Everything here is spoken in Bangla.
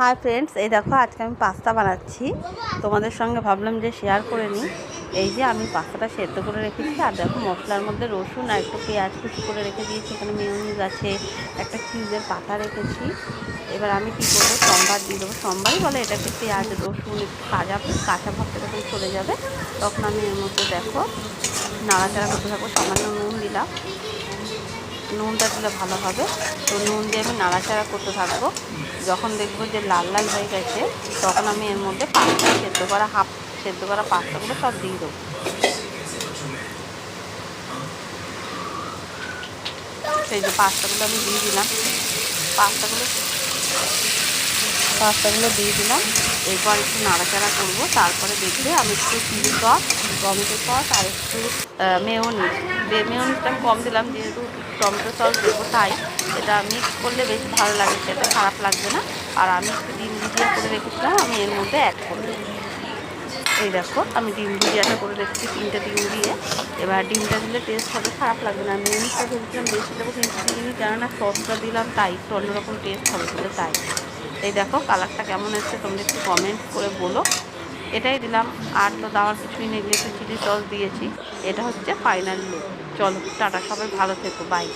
হাই ফ্রেন্ডস, এই দেখো আজকে আমি পাস্তা বানাচ্ছি। তোমাদের সঙ্গে ভাবলাম যে শেয়ার করে নিই। এই যে আমি পাস্তাটা সেদ্ধ করে রেখেছি, আর দেখো মশলার মধ্যে রসুন আর একটু পেঁয়াজ কুচি করে রেখে দিয়েছি। এখানে মেয়োনিজ আছে, একটা চিজের পাতা রেখেছি। এবার আমি কী করবো, সম্বার দিয়ে দেবো। সম্বারই বলে এটাকে। পেঁয়াজ রসুন একটু কাঁচা ভাবটা যখন চলে যাবে, তখন আমি এর মধ্যে দেখো নাড়াচাড়া করতে থাকবো। সামান্য নুন দিলাম, নুনটা দিলে ভালো হবে। তো নুন দিয়ে আমি নাড়াচাড়া করতে থাকবো। যখন দেখবো যে লাল লাল হয়ে গেছে, তখন আমি এর মধ্যে পাস্তা সেদ্ধ করা পাস্তাগুলো সব দিয়ে দেবো। সেই যে পাস্তাগুলো আমি দিয়ে দিলাম, পাস্তাগুলো দিয়ে দিলাম। এরপর একটু নাড়াচাড়া করবো। তারপরে দেখবে আমি একটু চিলি সস, টমেটো সস আর একটু মেয়োনিজটা আমি কম দিলাম, যেহেতু টমেটো সস দেবো তাই। এটা মিক্স করলে বেশ ভালো লাগে, সেটা খারাপ লাগবে না। আর আমি একটু ডিম ভুজিয়া করে রেখেছিলাম, আমি এর মধ্যে অ্যাড করে দেবো। এই দেখো আমি ডিম ভুজিয়াটা করে রেখেছি 3টে ডিম দিয়ে। এবার ডিমটা দিলে টেস্ট হবে, খারাপ লাগবে না। মেয়োনিজটা ভেবেছিলাম বেশি দেবো, কিন্তু দিইনি, কেননা সসটা দিলাম তাই একটু অন্যরকম টেস্ট হবে বলে তাই। এই দেখো কালারটা কেমন এসছে, তোমরা একটু কমেন্ট করে বলো। এটাই দিলাম, আর তো দেওয়ার কিছুই নেই, একটু চিলি সস দিয়েছি। এটা হচ্ছে ফাইনাল লুক। চলো টাটা, সবাই ভালো থেকো, বাই।